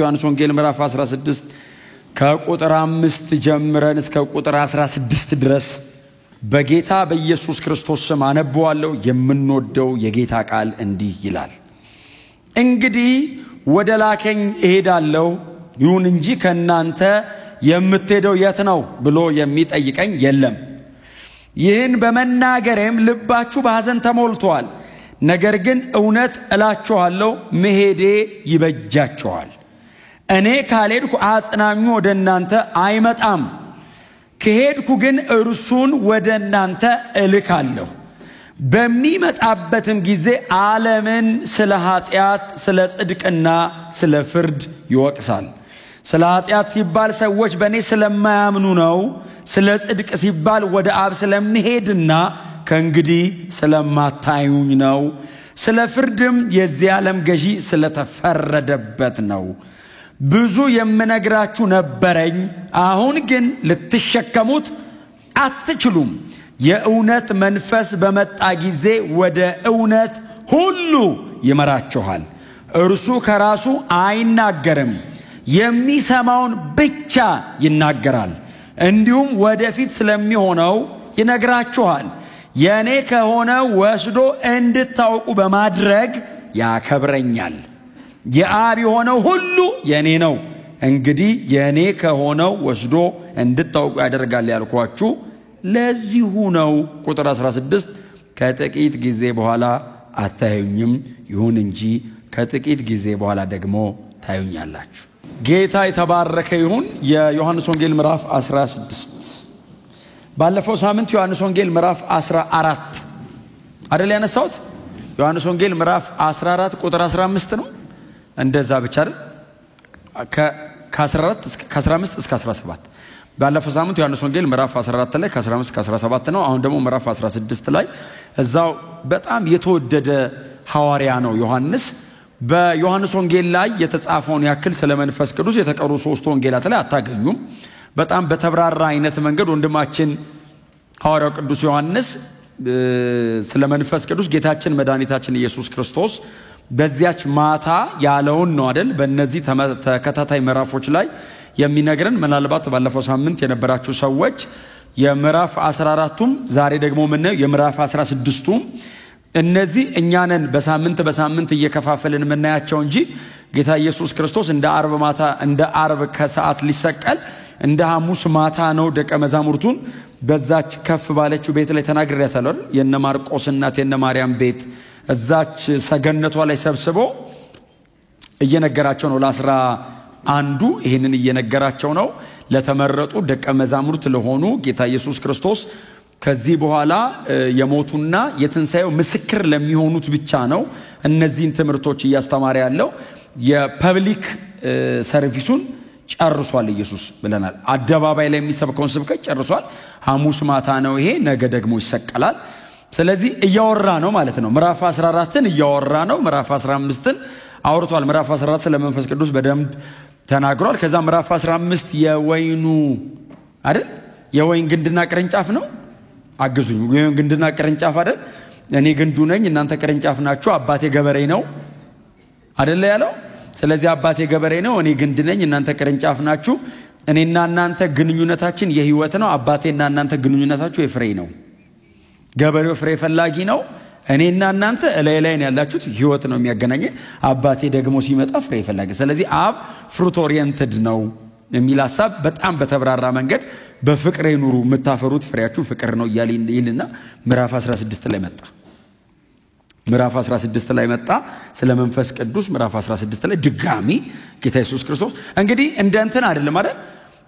ዮሐንስ ወንጌል ምዕራፍ 16 ከቁጥር 5 ጀምረን እስከ ቁጥር 16 ድረስ በጌታ በኢየሱስ ክርስቶስ ስም አነበዋለሁ። የምንወደው የጌታ ቃል እንዲህ ይላል። እንግዲህ ወደ ላከኝ እሄዳለሁ፣ ይሁን እንጂ ከናንተ የምትሄደው የት ነው ብሎ የሚጠይቀኝ የለም። ይህን በመናገሬም ልባችሁ በሐዘን ተሞልቷል። ነገር ግን እውነት እላችኋለሁ መሄዴ ይበጃችኋል። እኔ ካልሄድኩ አጽናኙ ወደ እናንተ አይመጣም። ከሄድኩ ግን እርሱን ወደ እናንተ እልካለሁ። በሚመጣበትም ጊዜ ዓለምን ስለ ኃጢአት፣ ስለ ጽድቅና ስለ ፍርድ ይወቅሳል። ስለ ኃጢአት ሲባል ሰዎች በእኔ ስለማያምኑ ነው። ስለ ጽድቅ ሲባል ወደ አብ ስለምሄድና ከእንግዲህ ስለማታዩኝ ነው። ስለ ፍርድም የዚህ ዓለም ገዢ ስለተፈረደበት ነው። ብዙ የምነግራችሁ ነበረኝ፣ አሁን ግን ልትሸከሙት አትችሉም። የእውነት መንፈስ በመጣ ጊዜ ወደ እውነት ሁሉ ይመራችኋል። እርሱ ከራሱ አይናገርም፣ የሚሰማውን ብቻ ይናገራል። እንዲሁም ወደፊት ስለሚሆነው ይነግራችኋል። የኔ ከሆነ ወስዶ እንድታውቁ በማድረግ ያከብረኛል። የአብ የሆነው ሁሉ የኔ ነው። እንግዲህ የኔ ከሆነው ወስዶ እንድታውቁ ያደርጋል ያልኳችሁ ለዚሁ ነው። ቁጥር 16 ከጥቂት ጊዜ በኋላ አታዩኝም፣ ይሁን እንጂ ከጥቂት ጊዜ በኋላ ደግሞ ታዩኛላችሁ። ጌታ የተባረከ ይሁን። የዮሐንስ ወንጌል ምዕራፍ 16 ባለፈው ሳምንት ዮሐንስ ወንጌል ምዕራፍ 14 አይደል ያነሳሁት? ዮሐንስ ወንጌል ምዕራፍ 14 ቁጥር 15 ነው። እንደዛ ብቻ አይደል? ከ15 እስከ 17 ባለፈው ሳምንት ዮሐንስ ወንጌል ምዕራፍ 14 ላይ ከ15 እስከ 17 ነው። አሁን ደግሞ ምዕራፍ 16 ላይ እዛው በጣም የተወደደ ሐዋርያ ነው ዮሐንስ። በዮሐንስ ወንጌል ላይ የተጻፈውን ያክል ስለ መንፈስ ቅዱስ የተቀሩ 3 ወንጌላት ላይ አታገኙም። በጣም በተብራራ አይነት መንገድ ወንድማችን ሐዋርያው ቅዱስ ዮሐንስ ስለ መንፈስ ቅዱስ ጌታችን መድኃኒታችን ኢየሱስ ክርስቶስ በዚያች ማታ ያለውን ነው አይደል? በእነዚህ ተከታታይ ምዕራፎች ላይ የሚነግረን። ምናልባት ባለፈው ሳምንት የነበራችሁ ሰዎች የምዕራፍ 14ቱም ዛሬ ደግሞ ምንነው የምዕራፍ 16ቱም እነዚህ እኛንን በሳምንት እየከፋፈልን ምናያቸው እንጂ ጌታ ኢየሱስ ክርስቶስ እንደ አርብ ከሰዓት ሊሰቀል እንደ ሐሙስ ማታ ነው ደቀ መዛሙርቱን በዛች ከፍ ባለችው ቤት ላይ ተናግሬያለሁ። የነ ማርቆስ እናት የነ ማርያም ቤት እዛች ሰገነቷ ላይ ሰብስቦ እየነገራቸው ነው። ለ11 ይሄንን እየነገራቸው ነው። ለተመረጡ ደቀ መዛሙርት ለሆኑ ጌታ ኢየሱስ ክርስቶስ ከዚህ በኋላ የሞቱና የትንሳኤው ምስክር ለሚሆኑት ብቻ ነው እነዚህን ትምህርቶች እያስተማረ ያለው። የፐብሊክ ሰርቪሱን ጨርሷል ኢየሱስ ብለናል። አደባባይ ላይ የሚሰብከውን ስብከት ጨርሷል። ሐሙስ ማታ ነው ይሄ፣ ነገ ደግሞ ይሰቀላል። ስለዚህ እያወራ ነው ማለት ነው። ምዕራፍ 14ን እያወራ ነው። ምዕራፍ 15ን አውርቷል። ምዕራፍ 14 ስለ መንፈስ ቅዱስ በደንብ ተናግሯል። ከዛ ምዕራፍ 15 የወይኑ አይደል? የወይን ግንድና ቅርንጫፍ ነው። አግዙኝ። የወይን ግንድና ቅርንጫፍ አይደል? እኔ ግንዱ ነኝ እናንተ ቅርንጫፍ ናችሁ። አባቴ ገበሬ ነው አይደል ያለው? ስለዚህ አባቴ ገበሬ ነው፣ እኔ ግንድ ነኝ እናንተ ቅርንጫፍ ናችሁ። እኔና እናንተ ግንኙነታችን የህይወት ነው። አባቴና እናንተ ግንኙነታችሁ የፍሬ ነው። ገበሬው ፍሬ ፈላጊ ነው። እኔና እናንተ ላይ ያላችሁት ህይወት ነው የሚያገናኘ። አባቴ ደግሞ ሲመጣ ፍሬ ፈላጊ። ስለዚህ አብ ፍሩት ኦሪየንትድ ነው የሚል ሐሳብ በጣም በተብራራ መንገድ በፍቅር ይኑሩ የምታፈሩት ፍሬያችሁ ፍቅር ነው ይልና ምዕራፍ 16 ላይ መጣ። ምዕራፍ 16 ላይ መጣ ስለ መንፈስ ቅዱስ። ምዕራፍ 16 ላይ ድጋሚ ጌታ ኢየሱስ ክርስቶስ እንግዲህ እንደንተን አይደለም አይደል?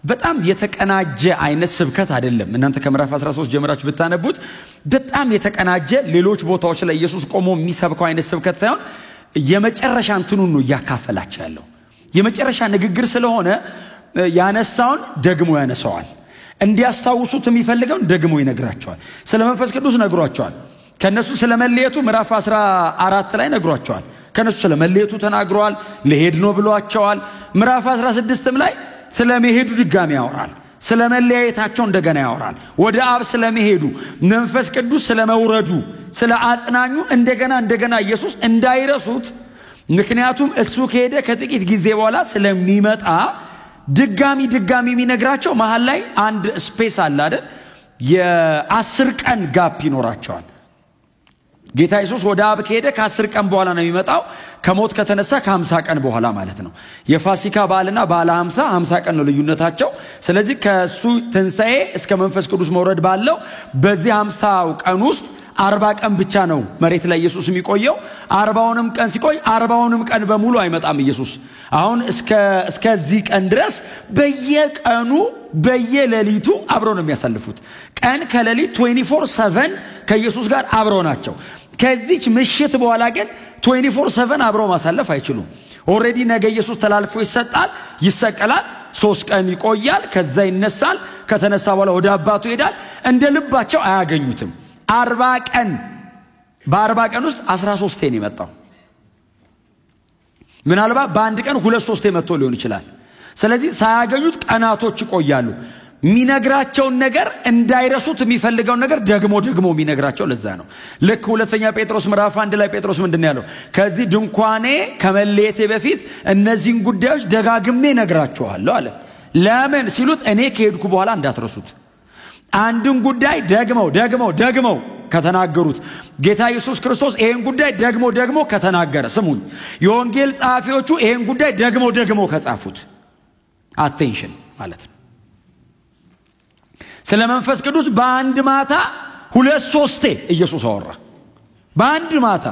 በጣም የተቀናጀ አይነት ስብከት አይደለም። እናንተ ከምዕራፍ 13 ጀምራችሁ ብታነቡት በጣም የተቀናጀ ሌሎች ቦታዎች ላይ ኢየሱስ ቆሞ የሚሰብከው አይነት ስብከት ሳይሆን የመጨረሻ እንትኑን ነው ያካፈላቸው ያለው። የመጨረሻ ንግግር ስለሆነ ያነሳውን ደግሞ ያነሳዋል። እንዲያስታውሱት የሚፈልገውን ደግሞ ይነግራቸዋል። ስለ መንፈስ ቅዱስ ነግሯቸዋል። ከነሱ ስለ መለየቱ ምዕራፍ 14 ላይ ነግሯቸዋል። ከነሱ ስለ መለየቱ ተናግሯል። ለሄድ ነው ብሏቸዋል። ምዕራፍ 16ም ላይ ስለ መሄዱ ድጋሚ ያወራል። ስለ መለያየታቸው እንደገና ያወራል። ወደ አብ ስለ መሄዱ፣ መንፈስ ቅዱስ ስለ መውረዱ፣ ስለ አጽናኙ እንደገና ኢየሱስ እንዳይረሱት ምክንያቱም እሱ ከሄደ ከጥቂት ጊዜ በኋላ ስለሚመጣ ድጋሚ የሚነግራቸው መሃል ላይ አንድ ስፔስ አለ አይደል? የ10 ቀን ጋፕ ይኖራቸዋል። ጌታ ኢየሱስ ወደ አብ ከሄደ ከ10 ቀን በኋላ ነው የሚመጣው። ከሞት ከተነሳ ከ50 ቀን በኋላ ማለት ነው። የፋሲካ በዓልና በዓለ 50 ቀን ነው ልዩነታቸው። ስለዚህ ከሱ ትንሣኤ እስከ መንፈስ ቅዱስ መውረድ ባለው በዚህ 50 ቀን ውስጥ 40 ቀን ብቻ ነው መሬት ላይ ኢየሱስ የሚቆየው። 40ውንም ቀን ሲቆይ 40ውንም ቀን በሙሉ አይመጣም ኢየሱስ። አሁን እስከዚህ ቀን ድረስ በየቀኑ በየሌሊቱ አብረው ነው የሚያሳልፉት። ቀን ከሌሊት 24/7 ከኢየሱስ ጋር አብረው ናቸው። ከዚች ምሽት በኋላ ግን 24/7 አብረው ማሳለፍ አይችሉም። ኦሬዲ ነገ ኢየሱስ ተላልፎ ይሰጣል፣ ይሰቀላል፣ 3 ቀን ይቆያል፣ ከዛ ይነሳል። ከተነሳ በኋላ ወደ አባቱ ይሄዳል። እንደ ልባቸው አያገኙትም። 40 ቀን በ40 ቀን ውስጥ 13 ነው የመጣው። ምናልባት በአንድ ቀን 2-3 መጥቶ ሊሆን ይችላል። ስለዚህ ሳያገኙት ቀናቶች ይቆያሉ። ሚነግራቸውን ነገር እንዳይረሱት የሚፈልገው ነገር ደግሞ የሚነግራቸው ለዛ ነው። ልክ ሁለተኛ ጴጥሮስ ምዕራፍ 1 ላይ ጴጥሮስ ምንድነው ያለው? ከዚህ ድንኳኔ ከመለየቴ በፊት እነዚህን ጉዳዮች ደጋግሜ ነግራችኋለሁ አለ። ለምን ሲሉት እኔ ከሄድኩ በኋላ እንዳትረሱት። አንድን ጉዳይ ደግመው ከተናገሩት ጌታ ኢየሱስ ክርስቶስ ይሄን ጉዳይ ደግሞ ከተናገረ ስሙኝ፣ የወንጌል ጸሐፊዎቹ ይሄን ጉዳይ ደግሞ ከጻፉት አቴንሽን ማለት ነው። ስለ መንፈስ ቅዱስ በአንድ ማታ 2-3 ኢየሱስ አወራ። በአንድ ማታ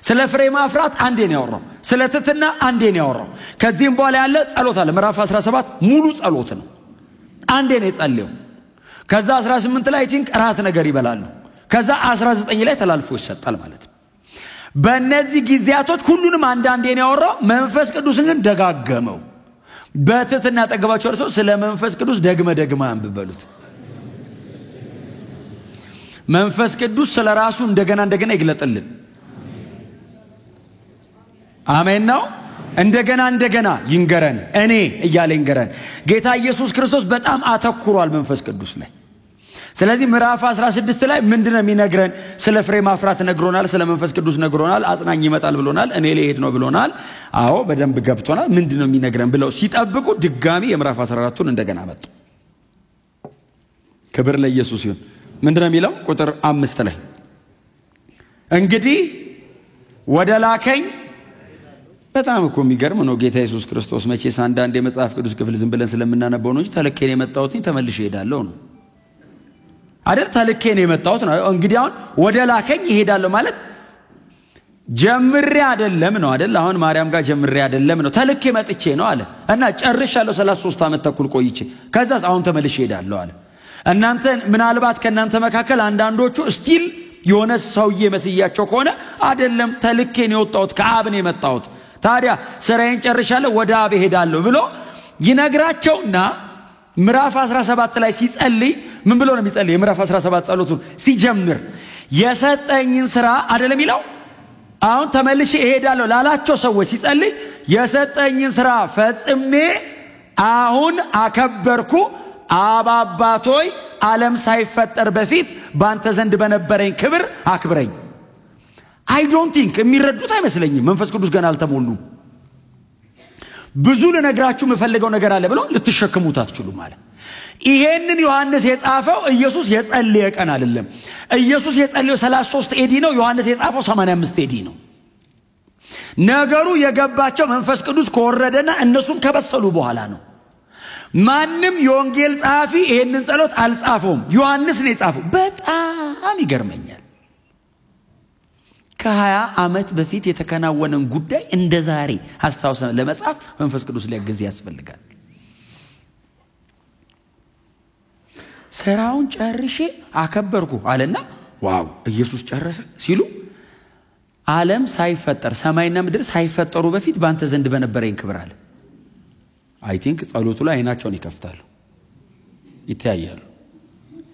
ስለ ፍሬ ማፍራት አንዴ ነው ያወራው። ስለ ትሕትና አንዴ ነው ያወራው። ከዚህም በኋላ ያለ ጸሎት አለ። ምዕራፍ 17 ሙሉ ጸሎት ነው። አንዴ ነው የጸለየው። ከዛ 18 ላይ ቲንክ ራት ነገር ይበላሉ። ከዛ 19 ላይ ተላልፎ ይሰጣል ማለት ነው። በእነዚህ ጊዜያቶች ሁሉንም አንዳንዴ ነው ያወራው። መንፈስ ቅዱስን ግን ደጋገመው። በትሕትና ጠገባቸው እርሶ ስለ መንፈስ ቅዱስ ደግመ አንብበሉት። መንፈስ ቅዱስ ስለ ራሱ እንደገና ይግለጥልን። አሜን ነው። እንደገና ይንገረን፣ እኔ እያለ ይንገረን። ጌታ ኢየሱስ ክርስቶስ በጣም አተኩሯል መንፈስ ቅዱስ ላይ። ስለዚህ ምዕራፍ 16 ላይ ምንድነው የሚነግረን? ስለ ፍሬ ማፍራት ነግሮናል፣ ስለ መንፈስ ቅዱስ ነግሮናል፣ አጽናኝ ይመጣል ብሎናል፣ እኔ ልሄድ ነው ብሎናል። አዎ በደንብ ገብቶናል። ምንድነው የሚነግረን ብለው ሲጠብቁ ድጋሚ የምዕራፍ 14ን እንደገና መጡ። ክብር ለኢየሱስ ይሁን። ምንድነው የሚለው? ቁጥር 5 ላይ እንግዲህ ወደ ላከኝ። በጣም እኮ የሚገርም ነው። ጌታ ኢየሱስ ክርስቶስ መቼስ አንዳንድ የመጽሐፍ ቅዱስ ክፍል ዝም ብለን ስለምናነበው ነው እንጂ ተልኬን የመጣሁት ተመልሼ እሄዳለሁ ነው አይደል? ተልኬን የመጣሁት ነው። እንግዲህ አሁን ወደ ላከኝ እሄዳለሁ ማለት ጀምሬ አይደለም ነው አይደል? አሁን ማርያም ጋር ጀምሬ አይደለም ነው፣ ተልኬ መጥቼ ነው አለ እና ጨርሻለሁ 33 ዓመት ተኩል ቆይቼ ከዛስ አሁን ተመልሼ እሄዳለሁ አለ። እናንተ ምናልባት ከናንተ መካከል አንዳንዶቹ ስቲል የሆነ ሰውዬ መስያቸው ከሆነ አይደለም ተልኬን የወጣሁት ከአብ ነው የመጣሁት፣ ታዲያ ስራዬን ጨርሻለሁ ወደ አብ እሄዳለሁ ብሎ ይነግራቸውና ምዕራፍ 17 ላይ ሲጸልይ ምን ብሎ ነው የሚጸልይ? የምዕራፍ 17 ጸሎቱን ሲጀምር የሰጠኝን ስራ አይደለም ይለው። አሁን ተመልሼ እሄዳለሁ ላላቸው ሰዎች ሲጸልይ የሰጠኝን ስራ ፈጽሜ አሁን አከበርኩ፣ አብ አባቶይ ዓለም ሳይፈጠር በፊት ባንተ ዘንድ በነበረኝ ክብር አክብረኝ። አይ ዶንት ቲንክ የሚረዱት አይመስለኝም። መንፈስ ቅዱስ ገና አልተሞሉም። ብዙ ለነግራችሁ የምፈልገው ነገር አለ ብሎ ልትሸከሙት አትችሉም ማለት። ይሄንን ዮሐንስ የጻፈው ኢየሱስ የጸለየ ቀን አይደለም። ኢየሱስ የጸለየው 33 ኤዲ ነው። ዮሐንስ የጻፈው 85 ኤዲ ነው። ነገሩ የገባቸው መንፈስ ቅዱስ ከወረደና እነሱም ከበሰሉ በኋላ ነው። ማንም የወንጌል ጸሐፊ ይሄንን ጸሎት አልጻፈውም። ዮሐንስ ነው የጻፈው። በጣም ይገርመኛል። ከ20 ዓመት በፊት የተከናወነን ጉዳይ እንደዛሬ አስተዋውሰን ለመጻፍ መንፈስ ቅዱስ ሊያግዝ ያስፈልጋል። ስራውን ጨርሼ አከበርኩ አለና ዋው ኢየሱስ ጨረሰ ሲሉ ዓለም ሳይፈጠር ሰማይና ምድር ሳይፈጠሩ በፊት ባንተ ዘንድ በነበረኝ ክብር አለ። አይ ቲንክ ጸሎቱ ላይ አይናቸውን ይከፍታሉ፣ ይተያያሉ።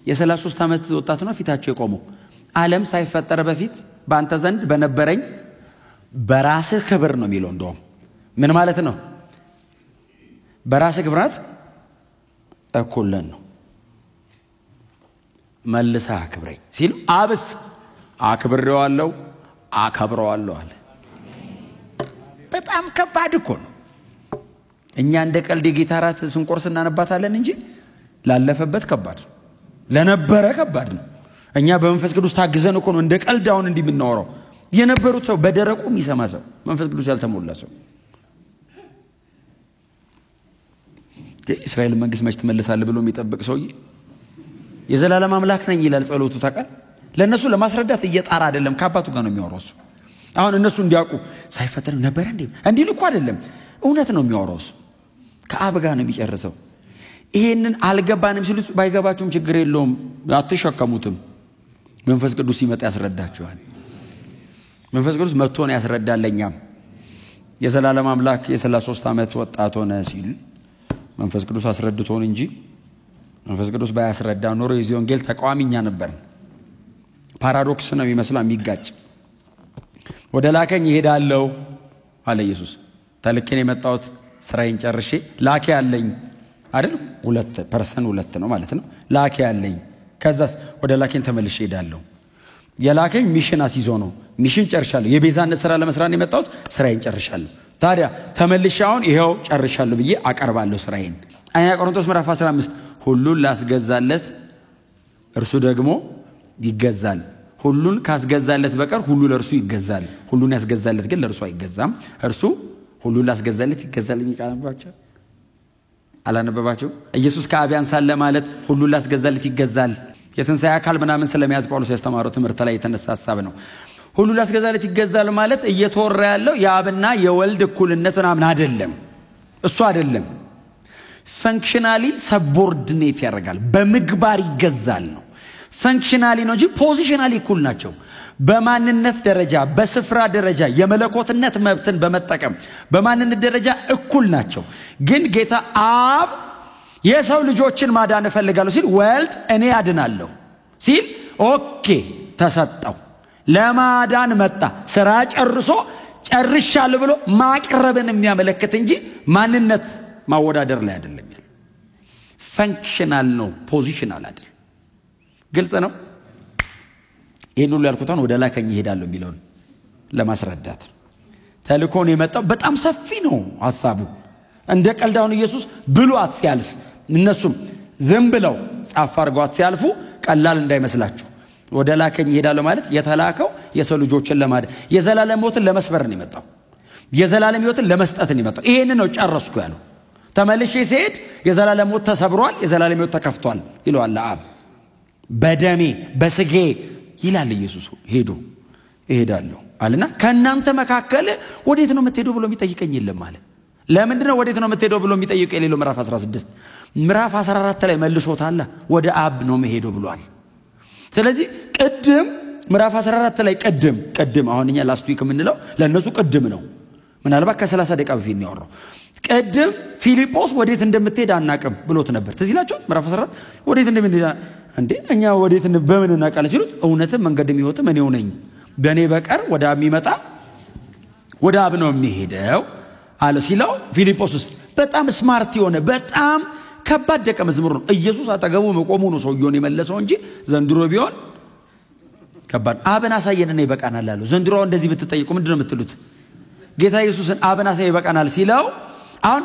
የ33 ዓመት ወጣት ነው ፊታቸው የቆመው። ዓለም ሳይፈጠር በፊት ባንተ ዘንድ በነበረኝ በራስህ ክብር ነው የሚለው። እንደውም ምን ማለት ነው? በራስህ ክብራት እኩልን ነው መልሳ አክብረኝ ሲሉ አብስ አክብሬዋለሁ አከብረዋለሁ አለ። በጣም ከባድ እኮ ነው። እኛ እንደ ቀልድ የጌታራት ስንቆርስ እናነባታለን እንጂ ላለፈበት ከባድ ለነበረ ከባድ ነው። እኛ በመንፈስ ቅዱስ ታግዘን እኮ ነው እንደ ቀልድ አሁን እንዲህ የምናወራው። የነበሩት ሰው በደረቁ የሚሰማ ሰው መንፈስ ቅዱስ ያልተሞላ ሰው እስራኤል መንግስት መች ትመለሳለህ ብሎ የሚጠብቅ ሰውዬ የዘላለም አምላክ ነኝ ይላል። ጸሎቱ ታውቃል። ለነሱ ለማስረዳት እየጣራ አይደለም ከአባቱ ጋር ነው የሚያወራው። አሁን እነሱ እንዲያውቁ ሳይፈጠር ነበር እንዲህ ልኮ አይደለም እውነት ነው የሚያወራው። ከአብ ጋር ነው የሚጨርሰው። ይሄንን አልገባንም ሲሉት ባይገባችሁም ችግር የለውም አትሸከሙትም። መንፈስ ቅዱስ ሲመጣ ያስረዳችኋል። መንፈስ ቅዱስ መጥቶ ነው ያስረዳለኛም። የዘላለም አምላክ የ33 ዓመት ወጣት ሆነ ሲል መንፈስ ቅዱስ አስረድቶን እንጂ መንፈስ ቅዱስ ባያስረዳ ኖሮ የዚህ ወንጌል ተቃዋሚኛ ነበር። ፓራዶክስ ነው የሚመስለው የሚጋጭ። ወደ ላከኝ ይሄዳለው አለ ኢየሱስ። ተልከኝ የመጣሁት ስራዬን ጨርሼ ላከ ያለኝ አይደል? ሁለት ነው ማለት ነው። ላከ ያለኝ ከዛስ ወደ ላከኝ ተመልሼ ሄዳለሁ። የላከኝ ሚሽን አስይዞ ነው። ሚሽን ጨርሻለሁ። የቤዛነት ስራ ለመስራት የመጣሁት ስራዬን ጨርሻለሁ። ታዲያ ተመልሼ አሁን ይሄው ጨርሻለሁ ብዬ አቀርባለሁ ስራዬን። አንደኛ ቆሮንቶስ ምዕራፍ 15 ሁሉን ላስገዛለት እርሱ ደግሞ ይገዛል። ሁሉን ካስገዛለት በቀር ሁሉ ለእርሱ ይገዛል። ሁሉን ያስገዛለት ግን ለእርሱ አይገዛም። እርሱ ሁሉን ላስገዛለት ይገዛል የሚቃለባቸው አላነበባችሁ? ኢየሱስ ከአብ ያንሳል ማለት ሁሉን ላስገዛለት ይገዛል። የትንሣኤ አካል ምናምን ስለሚያዝ ጳውሎስ ያስተማረው ትምህርት ላይ የተነሳ ሐሳብ ነው። ሁሉን ላስገዛለት ይገዛል ማለት እየተወራ ያለው የአብና የወልድ እኩልነት ምናምን አይደለም። እሱ አይደለም። ፈንክሽናሊ ሰቦርዲኔት ያደርጋል። በምግባር ይገዛል ነው። ፈንክሽናሊ ነው እንጂ ፖዚሽናሊ እኩል ናቸው። በማንነት ደረጃ በስፍራ ደረጃ የመለኮትነት መብትን በመጠቀም በማንነት ደረጃ እኩል ናቸው። ግን ጌታ አብ የሰው ልጆችን ማዳን እፈልጋለሁ ሲል ወልድ እኔ አድናለሁ ሲል ኦኬ ተሰጠው። ለማዳን መጣ። ስራ ጨርሻለሁ ብሎ ማቅረብን የሚያመለክት እንጂ ማንነት ማወዳደር ላይ አይደለም። ፈንክሽናል ነው፣ ፖዚሽናል አይደለም። ግልጽ ነው። ይሄን ሁሉ ያልኩት ወደ ላከኝ ይሄዳል የሚለውን ለማስረዳት ተልኮን የመጣው በጣም ሰፊ ነው ሐሳቡ። እንደ ቀልዳውን ኢየሱስ ብሏት ሲያልፍ እነሱም ዝም ብለው ጻፍ አድርጓት ሲያልፉ ቀላል እንዳይመስላችሁ። ወደ ላከኝ ይሄዳል ማለት የተላከው የሰው ልጆችን ለማዳን የዘላለም ሕይወትን ለመስበር ነው የመጣው። የዘላለም ሕይወትን ለመስጠት ነው የመጣው። ይሄን ነው ጨረስኩ ያለው። ተመልሼ ሲሄድ የዘላለም ሕይወት ተሰብሯል፣ የዘላለም ሕይወት ተከፍቷል ይለዋል አብ። በደሜ በስጌ ይላል ኢየሱስ ሄዶ እሄዳለሁ አለና ከናንተ መካከል ወዴት ነው የምትሄደው ብሎ የሚጠይቀኝ የለም ማለት። ለምንድን ነው ወዴት ነው የምትሄደው ብሎ የሚጠይቀው የሌለው? ምዕራፍ 16 ምዕራፍ 14 ላይ መልሶታል። ወደ አብ ነው መሄደው ብሏል። ስለዚህ ቅድም ምዕራፍ 14 ላይ ቅድም አሁን እኛ ላስት ዊክ የምንለው ለነሱ ቅድም ነው። ምናልባት ከ30 ደቂቃ በፊት ነው ያወራው። ቅድም ፊልጶስ ወዴት እንደምትሄድ አናቅም ብሎት ነበር። ትዝ ይላችኋል? ምዕራፍ 14 ወዴት እንደምትሄድ እንዴ እኛ ወዴት በምን እናውቃለን ሲሉት እውነትም መንገድም ሕይወትም እኔው ነኝ፣ በእኔ በቀር ወደ አብ የሚመጣ ወደ አብ ነው የሚሄደው አለ ሲለው ፊልጶስ በጣም ስማርት የሆነ በጣም ከባድ ደቀ መዝሙር ነው። ኢየሱስ አጠገቡ መቆሙ ነው ሰውየውን የመለሰው እንጂ ዘንድሮ ቢሆን ከባድ አብን አሳየን እኔ ይበቃናል አለው። ዘንድሮ እንደዚህ ብትጠይቁ ምንድነው የምትሉት? ጌታ ኢየሱስን አብን አሳየን ይበቃናል ሲለው አሁን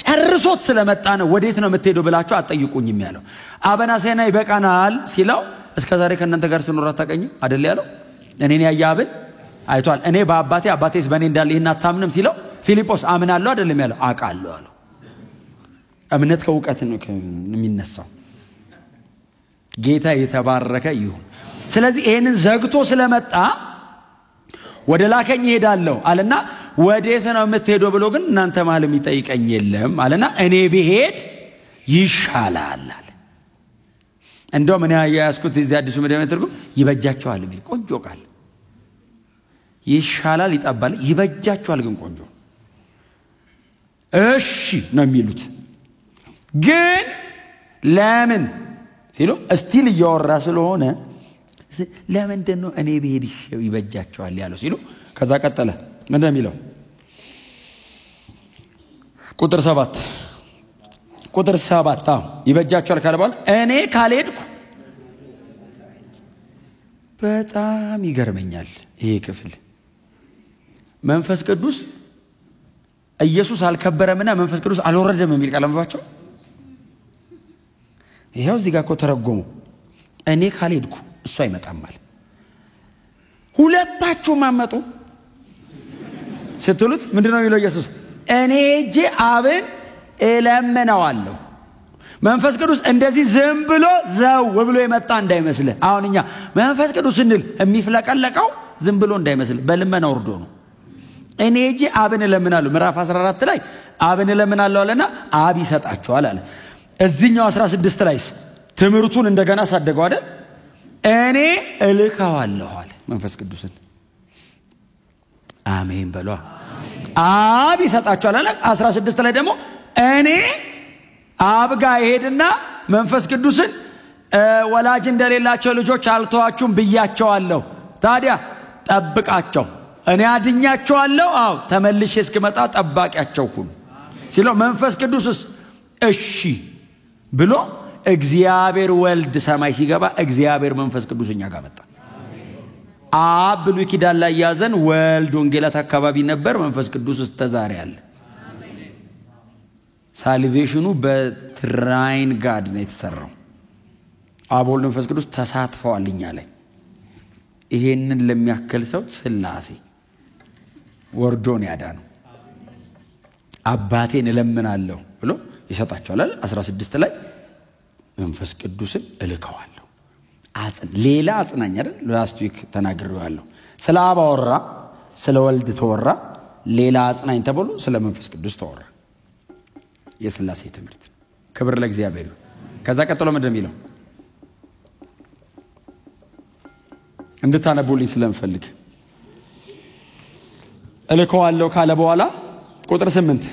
ጨርሶት ስለመጣ ነው ወዴት ነው የምትሄደው ብላችሁ አትጠይቁኝም ያለው። አብን አሳየን ይበቃናል ሲለው እስከዛሬ ከእናንተ ጋር ስኖር አታውቀኝም አይደል ያለው። እኔን ያየ አብን አይቷል። እኔ በአባቴ አባቴስ በእኔ እንዳለ ይህን አታምንም ሲለው ፊልጶስ አምናለሁ አይደለም ያለው፣ አውቃለሁ አለው። እምነት ከእውቀት ነው የሚነሳው። ጌታ የተባረከ ይሁን። ስለዚህ ይሄንን ዘግቶ ስለመጣ ወደ ላከኝ ይሄዳለሁ አለና ወዴት ነው የምትሄደው ብሎ ግን እናንተ መሃል የሚጠይቀኝ የለም አለና እኔ ብሄድ ይሻላል አለ። እንደውም እኔ ያያስኩት እዚህ አዲሱ መደበኛ ትርጉም ይበጃቸዋል የሚል ቆንጆ ቃል። ይሻላል ይጣባል፣ ይበጃቸዋል ግን ቆንጆ። እሺ ነው የሚሉት። ግን ለምን ሲሉ እስቲል እያወራ ስለሆነ ለምንድን ነው እኔ ብሄድ ይበጃቸዋል ያለው ሲሉ ከዛ ቀጠለ ምንድነው የሚለው? ቁጥር 7 ይበጃቸዋል ካለ በኋላ እኔ ካልሄድኩ በጣም ይገርመኛል ይሄ ክፍል። መንፈስ ቅዱስ ኢየሱስ አልከበረምና መንፈስ ቅዱስ አልወረደም የሚል ቃል አንብባችሁ ይሄው እዚህ ጋር እኮ ተረጎሙ። እኔ ካልሄድኩ እሱ አይመጣም ማለት ሁለታችሁ ማመጡ ስትሉት ምንድነው የሚለው ኢየሱስ? እኔ ሄጄ አብን እለምነዋለሁ። መንፈስ ቅዱስ እንደዚህ ዝም ብሎ ዘው ብሎ የመጣ እንዳይመስል። አሁን እኛ መንፈስ ቅዱስ እንል የሚፍለቀለቀው ዝም ብሎ እንዳይመስል በልመና ወርዶ ነው። እኔ ሄጄ አብን እለምናለሁ ምዕራፍ 14 ላይ አብን እለምናለሁ አለና አብ ይሰጣቸዋል አለ። እዚህኛው 16 ላይስ ትምርቱን እንደገና ሳደገው አይደል? እኔ እልካዋለሁ አለ መንፈስ ቅዱስን። አሜን በሏ። አብ ይሰጣቸዋል አለ። 16 ላይ ደግሞ እኔ አብ ጋር ይሄድና መንፈስ ቅዱስን ወላጅ እንደሌላቸው ልጆች አልተዋችሁም ብያቸዋለሁ፣ ታዲያ ጠብቃቸው፣ እኔ አድኛቸዋለሁ፣ አው ተመልሼ እስክመጣ ጠባቂያቸው ሁኑ ሲለው መንፈስ ቅዱስስ እሺ ብሎ እግዚአብሔር ወልድ ሰማይ ሲገባ እግዚአብሔር መንፈስ ቅዱስ እኛ ጋር መጣ። አብ ብሉይ ኪዳን ላይ ያዘን፣ ወልድ ወንጌላት አካባቢ ነበር፣ መንፈስ ቅዱስ ተዛሬ አለ። ሳልቬሽኑ በትራይን ጋድ ነው የተሰራው። አብ ወልድ መንፈስ ቅዱስ ተሳትፈዋል እኛ ላይ። ይሄንን ለሚያከል ሰው ስላሴ ወርዶን ያዳነው አባቴን እለምናለሁ ብሎ ይሰጣቸዋል አይደል? 16 ላይ መንፈስ ቅዱስን እልከዋለሁ። ሌላ አጽናኝ አይደል? ላስት ዊክ ተናግሬዋለሁ። ስለ አብ አወራ፣ ስለ ወልድ ተወራ፣ ሌላ አጽናኝ ተብሎ ስለ መንፈስ ቅዱስ ተወራ። የስላሴ ትምህርት ክብር ለእግዚአብሔር ይሁን። ከዛ ቀጥሎ ምንድነው የሚለው? እንድታነቡልኝ ስለምፈልግ እልከዋለሁ ካለ በኋላ ቁጥር 8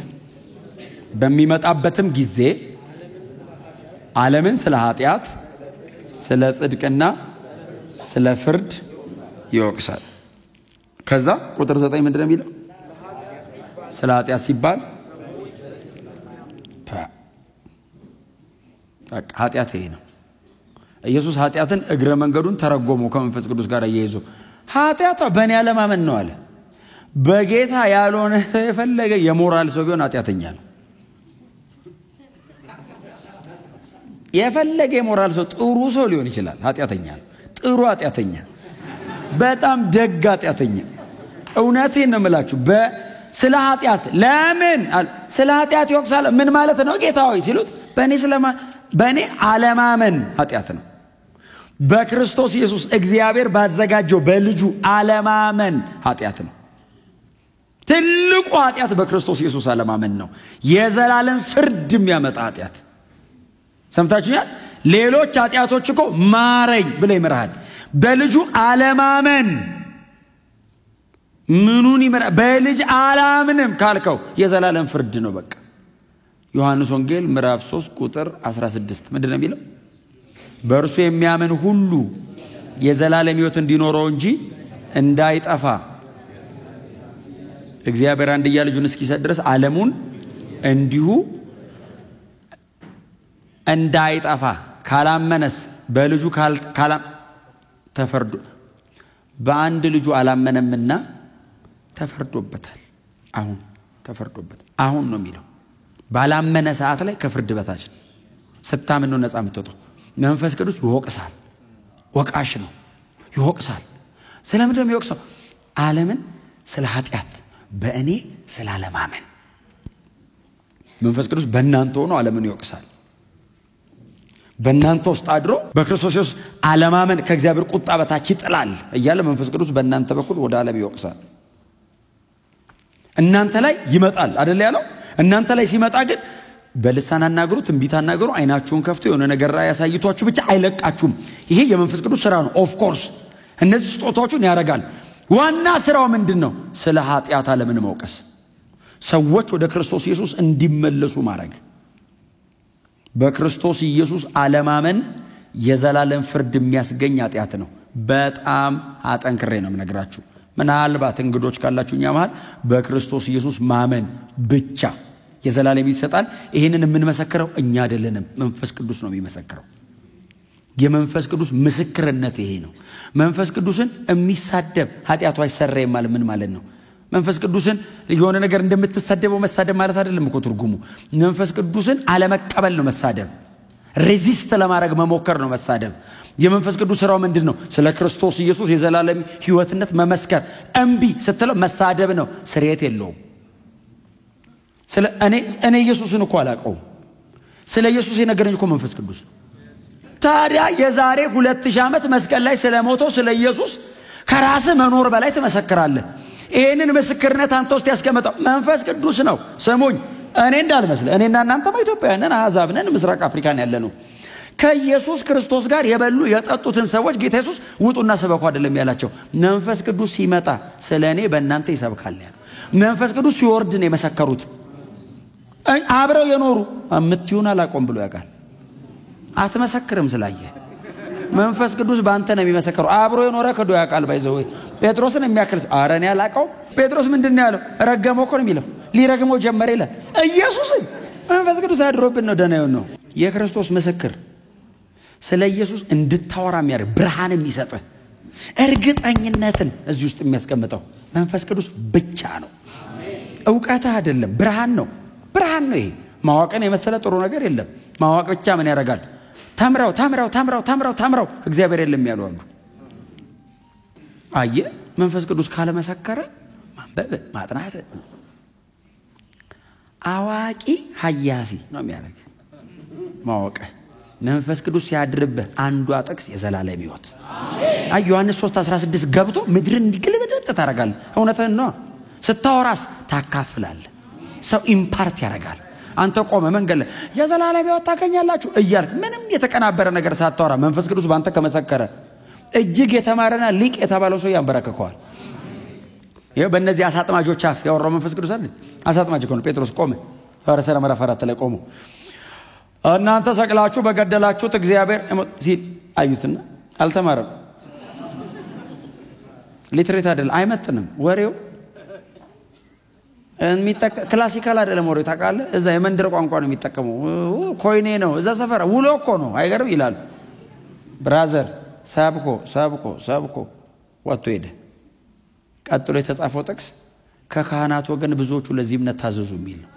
በሚመጣበትም ጊዜ ዓለምን ስለ ኃጢአት፣ ስለ ጽድቅና ስለ ፍርድ ይወቅሳል። ከዛ ቁጥር 9 ምንድነው የሚለው? ስለ ኃጢአት ሲባል ኃጢአት ይሄ ነው። ኢየሱስ ኃጢአትን እግረ መንገዱን ተረጎመው ከመንፈስ ቅዱስ ጋር እየይዞ ኃጢአት በእኔ ያለማመን ነው አለ። በጌታ ያልሆነ ሰው የፈለገ የሞራል ሰው ቢሆን ኃጢአተኛ ነው። የፈለገ የሞራል ሰው ጥሩ ሰው ሊሆን ይችላል፣ ኃጢአተኛ ነው። ጥሩ ኃጢአተኛ፣ በጣም ደግ ኃጢአተኛ። እውነቴን ነው የምላችሁ። ስለ ኃጢአት ለምን ስለ ኃጢአት ይወቅሳል? ምን ማለት ነው ጌታ ሆይ ሲሉት በእኔ አለማመን ኃጢአት ነው። በክርስቶስ ኢየሱስ እግዚአብሔር ባዘጋጀው በልጁ አለማመን ኃጢአት ነው። ትልቁ ኃጢአት በክርስቶስ ኢየሱስ አለማመን ነው። የዘላለም ፍርድ የሚያመጣ ኃጢአት። ሰምታችሁኛል? ሌሎች ኃጢአቶች እኮ ማረኝ ብለ ይመራሃል። በልጁ አለማመን ምኑን ይመራ? በልጅ አላምንም ካልከው የዘላለም ፍርድ ነው በቃ። ዮሐንስ ወንጌል ምዕራፍ 3 ቁጥር 16 ምንድነው የሚለው? በእርሱ የሚያምን ሁሉ የዘላለም ሕይወት እንዲኖረው እንጂ እንዳይጠፋ እግዚአብሔር አንድያ ልጁን እስኪሰጥ ድረስ ዓለሙን እንዲሁ እንዳይጠፋ ካላመነስ በልጁ ተፈርዶ በአንድ ልጁ አላመነምና ተፈርዶበታል። አሁን ተፈርዶበታል። አሁን ነው የሚለው። ባላመነ ሰዓት ላይ ከፍርድ በታች ስታምን ነው ነፃ የምትወጣው። መንፈስ ቅዱስ ይወቅሳል። ወቃሽ ነው፣ ይወቅሳል። ስለምንድነው የሚወቅሰው? ዓለምን ስለ ኃጢአት፣ በእኔ ስላለማመን። መንፈስ ቅዱስ በእናንተ ሆኖ ዓለምን ይወቅሳል። በእናንተ ውስጥ አድሮ በክርስቶስ ኢየሱስ አለማመን ከእግዚአብሔር ቁጣ በታች ይጥላል እያለ መንፈስ ቅዱስ በእናንተ በኩል ወደ ዓለም ይወቅሳል። እናንተ ላይ ይመጣል አይደል ያለው? እናንተ ላይ ሲመጣ ግን በልሳን አናግሩ፣ ትንቢት አናግሩ፣ አይናችሁን ከፍቶ የሆነ ነገር ላይ ያሳይቷችሁ ብቻ አይለቃችሁም። ይሄ የመንፈስ ቅዱስ ስራ ነው። ኦፍ ኮርስ እነዚህ ስጦታዎችን ያደርጋል። ዋና ስራው ምንድነው? ስለ ኃጢአት ዓለምን መውቀስ፣ ሰዎች ወደ ክርስቶስ ኢየሱስ እንዲመለሱ ማድረግ። በክርስቶስ ኢየሱስ አለማመን የዘላለም ፍርድ የሚያስገኝ ኃጢአት ነው። በጣም አጠንክሬ ነው የምነግራችሁ። ምናልባት እንግዶች ካላችሁኛ መሃል በክርስቶስ ኢየሱስ ማመን ብቻ የዘላለም ይሰጣል። ይሄንን የምንመሰክረው እኛ አይደለንም፣ መንፈስ ቅዱስ ነው የሚመሰክረው። የመንፈስ ቅዱስ ምስክርነት ይሄ ነው። መንፈስ ቅዱስን የሚሳደብ ኃጢአቱ አይሰረይም ማለት ምን ማለት ነው? መንፈስ ቅዱስን የሆነ ነገር እንደምትሳደበው መሳደብ ማለት አይደለም እኮ ትርጉሙ። መንፈስ ቅዱስን አለመቀበል ነው መሳደብ። ሬዚስት ለማድረግ መሞከር ነው መሳደብ። የመንፈስ ቅዱስ ስራው ምንድነው? ስለ ክርስቶስ ኢየሱስ የዘላለም ሕይወትነት መመስከር። እምቢ ስትለው መሳደብ ነው፣ ስርየት የለውም። ስለ እኔ ኢየሱስን እኮ አላውቀውም። ስለ ኢየሱስ የነገረኝ እኮ መንፈስ ቅዱስ። ታዲያ የዛሬ 2000 ዓመት መስቀል ላይ ስለሞተው ስለ ኢየሱስ ከራስ መኖር በላይ ትመሰክራለህ። ይሄንን ምስክርነት አንተ ውስጥ ያስቀመጠው መንፈስ ቅዱስ ነው። ስሙኝ፣ እኔ እንዳልመስል እኔና እናንተም ኢትዮጵያውያን አሕዛብ ነን፣ ምስራቅ አፍሪካን ያለነው። ከኢየሱስ ክርስቶስ ጋር የበሉ የጠጡትን ሰዎች ጌታ ኢየሱስ ውጡና ስበኩ አይደለም ያላቸው። መንፈስ ቅዱስ ሲመጣ ስለኔ በእናንተ ይሰብካል ያለው። መንፈስ ቅዱስ ሲወርድ ነው የመሰከሩት። አብረው የኖሩ አምጥዩን አላቆም ብሎ ያውቃል። አትመሰክርም ስላየ መንፈስ ቅዱስ ባንተ ነው የሚመሰክረው። አብሮ የኖረ ከዶ ያውቃል። ባይዘው ጴጥሮስን የሚያክል አረን ያላቀው ጴጥሮስ ምንድነው ያለው? ረገመው እኮ ነው የሚለው። ሊረግመው ጀመረ ይላል። ኢየሱስን መንፈስ ቅዱስ አድሮብን ነው ደህና ነው። የክርስቶስ ምስክር ስለ ኢየሱስ እንድታወራ የሚያደርግ ብርሃን የሚሰጥ እርግጠኝነትን እዚህ ውስጥ የሚያስቀምጠው መንፈስ ቅዱስ ብቻ ነው። ዕውቀት አይደለም፣ ብርሃን ነው። ብርሃን ነው። ይሄ ማወቅን የመሰለ ጥሩ ነገር የለም። ማወቅ ብቻ ምን ያደርጋል? ተምረው እግዚአብሔር የለም ያለው አሉ። አየ መንፈስ ቅዱስ ካለ መሰከረ ማንበብ ማጥናት አዋቂ ሐያሲ ነው የሚያደርግ። ማወቅ መንፈስ ቅዱስ ሲያድርብህ አንዷ ጥቅስ የዘላለም ሕይወት። አይ ዮሐንስ 3:16 ገብቶ ምድርን እንዲግልብጥጥ ታደርጋለህ። እውነትህን ነው። ስታወራስ ታካፍላለህ። ሰው ኢምፓርት ያደርጋል። አንተ ቆመ መንገድ ላይ የዘላለም ሕይወት ታገኛላችሁ እያልክ ምንም የተቀናበረ ነገር ሳታወራ መንፈስ ቅዱስ ባንተ ከመሰከረ እጅግ የተማረና ሊቅ የተባለው ሰው ያንበረክከዋል። ይሄው በእነዚህ አሳጥማጆች አፍ ያወራው መንፈስ ቅዱስ አይደል? አሳጥማጅ እኮ ነው። ጴጥሮስ ቆመ ሐዋርያት ሥራ ምዕራፍ 4 ላይ ቆሞ እናንተ ሰቅላችሁ በገደላችሁት እግዚአብሔር ሲል አዩትና አልተማረም። ሊትሬት አይደል? አይመጥንም ወሬው። ክላሲካል አይደለም ወሬው። ታውቃለህ? እዛ የመንደር ቋንቋ ነው የሚጠቀመው። ኮይኔ ነው እዛ ሰፈር ውሎ እኮ ነው። አይገርም ይላል። ብራዘር ሰብኮ ወጥቶ ሄደ። ቀጥሎ የተጻፈው ጥቅስ ከካህናት ወገን ብዙዎቹ ለዚህ እምነት ታዘዙ የሚል ነው።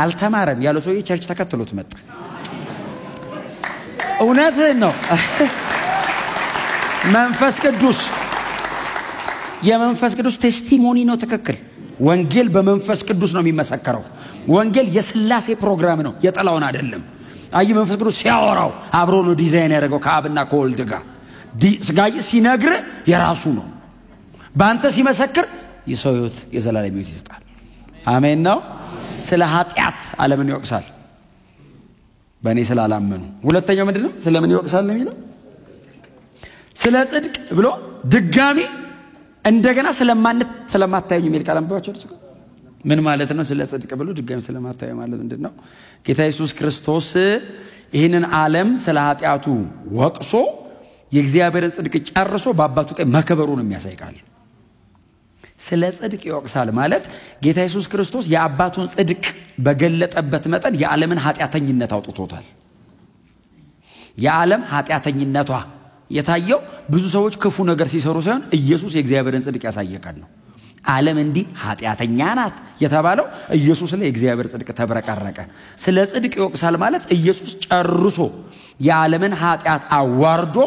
አልተማረም ያለው ሰውዬ ቸርች ተከትሎት መጣ። እውነትህን ነው። መንፈስ ቅዱስ የመንፈስ ቅዱስ ቴስቲሞኒ ነው። ትክክል። ወንጌል በመንፈስ ቅዱስ ነው የሚመሰከረው። ወንጌል የሥላሴ ፕሮግራም ነው፣ የጠላውን አይደለም። አይ መንፈስ ቅዱስ ሲያወራው አብሮ ነው ዲዛይን ያደረገው ከአብና ከወልድ ጋር። ስጋይ ሲነግር የራሱ ነው። ባንተ ሲመሰክር የሰው ሕይወት የዘላለም ሕይወት ይሰጣል። አሜን ነው። ስለ ኃጢአት ዓለምን ይወቅሳል በእኔ ስላላመኑ። ሁለተኛው ምንድነው? ስለምን ይወቅሳል ነው የሚለው? ስለ ጽድቅ ብሎ ድጋሚ እንደገና ስለማታዩኝ የሚል ቃል አንብባችሁ ምን ማለት ነው? ስለ ጽድቅ ብሎ ድጋሚ ስለማታዩ ማለት ምንድነው? ጌታ ኢየሱስ ክርስቶስ ይህንን ዓለም ስለ ኃጢአቱ ወቅሶ የእግዚአብሔርን ጽድቅ ጨርሶ በአባቱ ቀኝ መከበሩን የሚያሳይ ቃል። ስለ ጽድቅ ይወቅሳል ማለት ጌታ ኢየሱስ ክርስቶስ የአባቱን ጽድቅ በገለጠበት መጠን የዓለምን ኃጢአተኝነት አውጥቶታል። የዓለም ኃጢአተኝነቷ የታየው ብዙ ሰዎች ክፉ ነገር ሲሰሩ ሳይሆን ኢየሱስ የእግዚአብሔርን ጽድቅ ያሳየቀን ነው። ዓለም እንዲህ ኃጢአተኛ ናት የተባለው ኢየሱስ ላይ የእግዚአብሔር ጽድቅ ተብረቀረቀ። ስለ ጽድቅ ይወቅሳል ማለት ኢየሱስ ጨርሶ የዓለምን ኃጢአት አዋርዶ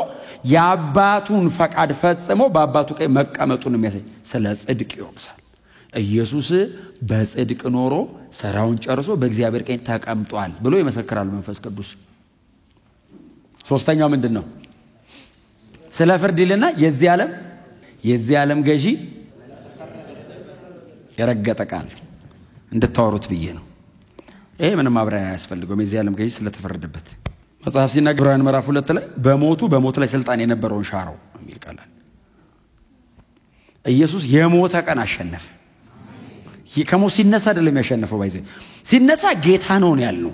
የአባቱን ፈቃድ ፈጽሞ በአባቱ ቀኝ መቀመጡን የሚያሳይ ስለ ጽድቅ ይወቅሳል። ኢየሱስ በጽድቅ ኖሮ ሰራውን ጨርሶ በእግዚአብሔር ቀኝ ተቀምጧል ብሎ ይመሰክራል መንፈስ ቅዱስ። ሶስተኛው ምንድነው? ስለ ፍርድ ይልና የዚህ ዓለም ገዢ የረገጠ ቃል እንድታወሩት ብዬ ነው። ይሄ ምንም ማብራሪያ አያስፈልገውም። የዚህ ዓለም ገዢ ስለተፈረደበት መጽሐፍ ሲናገር ዕብራውያን ምዕራፍ 2 ላይ በሞቱ ላይ ስልጣን የነበረውን ሻረው የሚል ቃል አለ። ኢየሱስ የሞተ ቀን አሸነፈ። ከሞት ሲነሳ አይደለም ያሸነፈው። ባይዘ ሲነሳ ጌታ ነው ያልነው።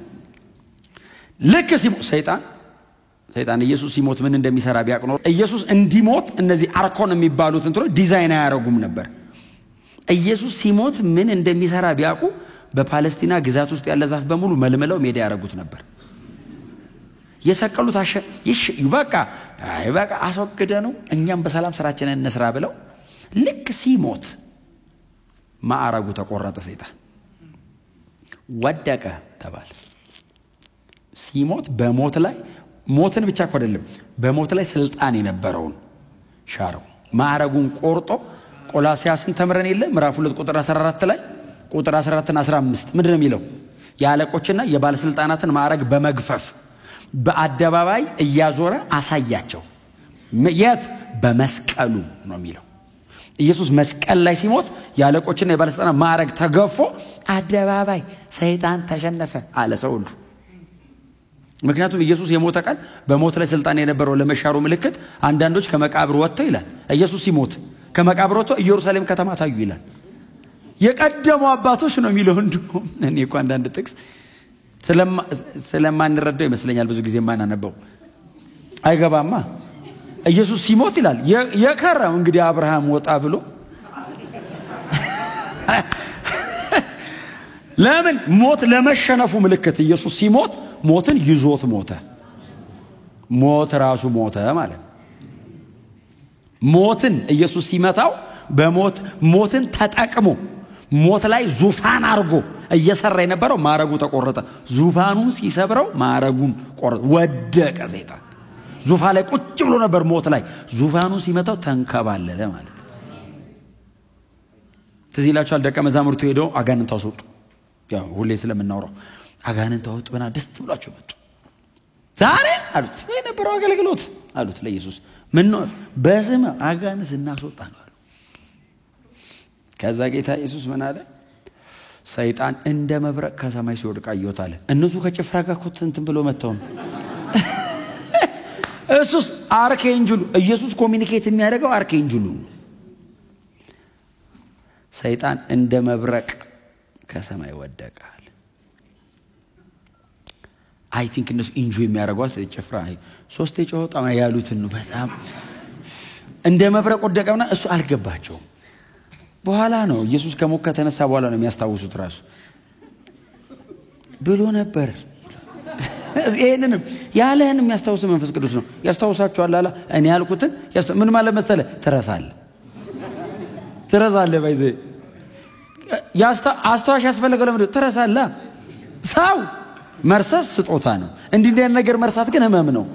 ልክ ሰይጣን ኢየሱስ ሲሞት ምን እንደሚሰራ ቢያውቅ ኖሮ ኢየሱስ እንዲሞት እነዚህ አርኮን የሚባሉት እንትሮ ዲዛይን አያረጉም ነበር። ኢየሱስ ሲሞት ምን እንደሚሰራ ቢያውቁ በፓለስቲና ግዛት ውስጥ ያለ ዛፍ በሙሉ መልመለው ሜዳ ያረጉት ነበር። የሰቀሉት በቃ አስወግደ ነው እኛም በሰላም ስራችንን እንስራ ብለው ልክ ሲሞት ማዕረጉ ተቆረጠ። ሰይጣን ወደቀ ተባለ። ሲሞት በሞት ላይ ሞትን ብቻ እኮ አይደለም በሞት ላይ ስልጣን የነበረውን ሻረው። ማዕረጉን ቆርጦ ቆላስያስን ተምረን የለ ምዕራፍ 2 ቁጥር 14 ላይ ቁጥር 14 እና 15 ምንድነው የሚለው? የአለቆችና የባለስልጣናትን ማዕረግ በመግፈፍ በአደባባይ እያዞረ አሳያቸው። የት? በመስቀሉ ነው የሚለው። ኢየሱስ መስቀል ላይ ሲሞት የአለቆችና የባለስልጣናት ማዕረግ ተገፎ አደባባይ ሰይጣን ተሸነፈ አለ ሰው ሁሉ። ምክንያቱም ኢየሱስ የሞተ ቀን በሞት ላይ ስልጣን የነበረው ለመሻሩ ምልክት አንዳንዶች ከመቃብር ወጥተው ይላል። ኢየሱስ ሲሞት ከመቃብር ወጥተው ኢየሩሳሌም ከተማ ታዩ ይላል። የቀደሙ አባቶች ነው የሚለው። እንደውም እኔ እኮ አንዳንድ ጥቅስ ስለማንረዳው ይመስለኛል ብዙ ጊዜ ማናነበው አይገባማ። ኢየሱስ ሲሞት ይላል የከረም እንግዲህ አብርሃም ወጣ ብሎ ለምን ሞት ለመሸነፉ ምልክት ኢየሱስ ሲሞት ሞትን ይዞት ሞተ። ሞት ራሱ ሞተ ማለት ሞትን ኢየሱስ ሲመታው በሞት ሞትን ተጠቅሞ ሞት ላይ ዙፋን አርጎ እየሰራ የነበረው ማዕረጉ ተቆረጠ። ዙፋኑን ሲሰብረው ማዕረጉን ቆረጠ። ወደቀ ሰይጣን። ዙፋን ላይ ቁጭ ብሎ ነበር ሞት ላይ። ዙፋኑን ሲመታው ተንከባለለ ማለት። ትዝ ይላችኋል ደቀ መዛሙርቱ ሄደው አጋንንት አስወጡ። ያው ሁሌ ስለምናወራው አጋንንት አወጡ በና ደስ ብሏቸው መጡ። ዛሬ አሉት የነበረው አገልግሎት አሉት ለኢየሱስ ምን ነው? በስም አጋንንት እናስወጣ ነው አሉ። ከዛ ጌታ ኢየሱስ ምን አለ? ሰይጣን እንደ መብረቅ ከሰማይ ሲወድቅ አየሁት አለ። እነሱ ከጭፍራ ጋር እንትን ብሎ መተው እሱስ አርኬንጅሉ ኢየሱስ ኮሚኒኬት የሚያደርገው አርኬንጅሉ። ሰይጣን እንደ መብረቅ ከሰማይ ወደቀ አለ። አይ ቲንክ እነሱ ኢንጆይ የሚያደርጓት ጭፍራ ሶስት የጮኸው ጣማ ያሉትን ነው። በጣም እንደ መብረቅ ወደቀና እሱ አልገባቸውም። በኋላ ነው ኢየሱስ ከሞት ከተነሳ በኋላ ነው የሚያስታውሱት ራሱ ብሎ ነበር። ይሄንንም ያለህን የሚያስታውስ መንፈስ ቅዱስ ነው ያስታውሳቸዋል አላ። እኔ ያልኩትን ምን ማለት መሰለ? ትረሳለህ ባይዘ አስተዋሽ ያስፈልገው ለምን ትረሳለህ? ሰው መርሳት ስጦታ ነው። እንዲህ ነገር መርሳት ግን ህመም ነው።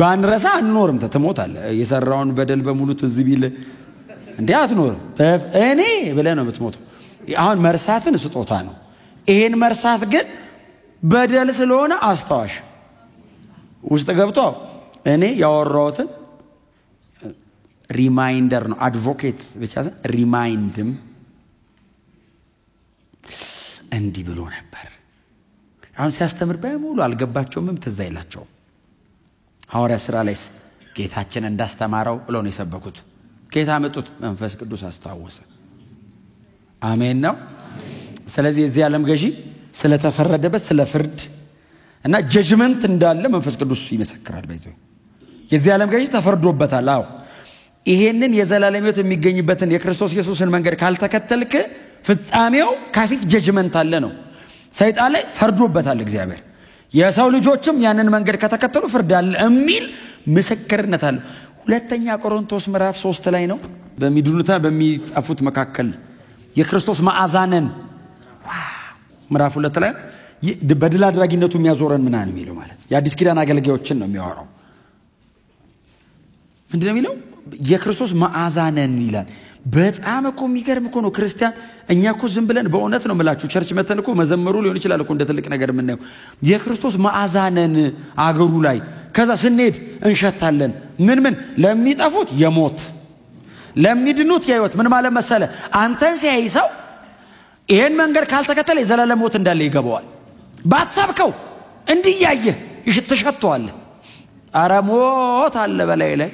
ባንረሳ አንኖርም። ተሞታለህ። የሰራውን በደል በሙሉ ትዝ ቢል እንዴ አትኖርም። እኔ ብለህ ነው የምትሞተው። አሁን መርሳትን ስጦታ ነው። ይሄን መርሳት ግን በደል ስለሆነ አስተዋሽ ውስጥ ገብቶ እኔ ያወራሁትን ሪማይንደር ነው። አድቮኬት ብቻ ሪማይንድም እንዲህ ብሎ ነበር። አሁን ሲያስተምር በሙሉ አልገባቸውም፣ ትዝ አይላቸውም። ሐዋርያ ሥራ ላይ ጌታችን እንዳስተማረው ብለው ነው የሰበኩት። ጌታ መጡት፣ መንፈስ ቅዱስ አስተዋወሰ። አሜን ነው። ስለዚህ የዚህ ዓለም ገዢ ስለተፈረደበት ስለ ፍርድ እና ጀጅመንት እንዳለ መንፈስ ቅዱስ ይመሰክራል። በዚህ የዚህ ዓለም ገዢ ተፈርዶበታል። አዎ ይሄንን የዘላለም ሕይወት የሚገኝበትን የክርስቶስ ኢየሱስን መንገድ ካልተከተልክ ፍጻሜው ካፊት ጀጅመንት አለ ነው። ሰይጣን ላይ ፈርዶበታል እግዚአብሔር። የሰው ልጆችም ያንን መንገድ ከተከተሉ ፍርድ አለ የሚል ምስክርነት አለ። ሁለተኛ ቆሮንቶስ ምዕራፍ 3 ላይ ነው። በሚድኑትና በሚጠፉት መካከል የክርስቶስ መዓዛነን ምዕራፍ 2 ላይ በድል አድራጊነቱ የሚያዞረን ምናን የሚለው ማለት የአዲስ ኪዳን አገልጋዮችን ነው የሚያወራው። ምንድነው የሚለው? የክርስቶስ መዓዛነን ይላል። በጣም እኮ የሚገርም እኮ ነው። ክርስቲያን እኛ እኮ ዝም ብለን በእውነት ነው የምላችሁ ቸርች መተን እኮ መዘመሩ ሊሆን ይችላል እኮ እንደ ትልቅ ነገር የምናየው። የክርስቶስ መዓዛነን አገሩ ላይ ከዛ ስንሄድ እንሸታለን። ምን ለሚጠፉት የሞት ለሚድኑት የሕይወት ምን ማለት መሰለ? አንተን ሲያይ ሰው ይሄን መንገድ ካልተከተለ የዘላለም ሞት እንዳለ ይገባዋል። ባትሰብከው እንዲያየ ይሽተሸተዋል። አረ ሞት አለ በላይ ላይ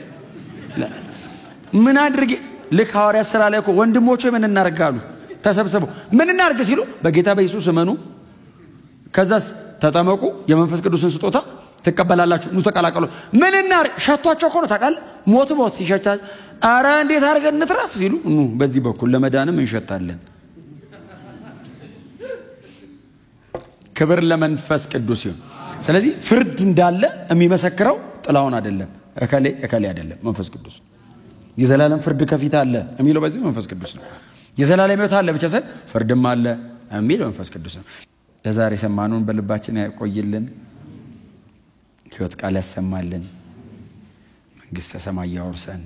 ምን አድርጌ ልክ ሐዋርያ ሥራ ላይ እኮ ወንድሞቼ ምን እናርጋሉ ተሰብስበው ምን እናርግ ሲሉ በጌታ በኢየሱስ እመኑ ከዛስ ተጠመቁ የመንፈስ ቅዱስን ስጦታ ተቀበላላችሁ ኑ ተቀላቀሉ። ምን እናርግ ሸቷቸው እኮ ነው ታውቃለህ። ሞት ሲሸታ አረ እንዴት አድርገን እንትረፍ ሲሉ ኑ በዚህ በኩል ለመዳንም እንሸታለን። ክብር ለመንፈስ ቅዱስ ይሁን። ስለዚህ ፍርድ እንዳለ የሚመሰክረው ጥላውን አይደለም እከሌ አይደለም መንፈስ ቅዱስ። የዘላለም ፍርድ ከፊት አለ የሚለው በዚህ መንፈስ ቅዱስ ነው። የዘላለም ሕይወት አለ ብቻ ሳይሆን ፍርድም አለ የሚል መንፈስ ቅዱስ ነው። ለዛሬ ሰማኑን በልባችን ያቆይልን። ሕይወት ቃል ያሰማልን። መንግሥተ ሰማይ ያወርሰን።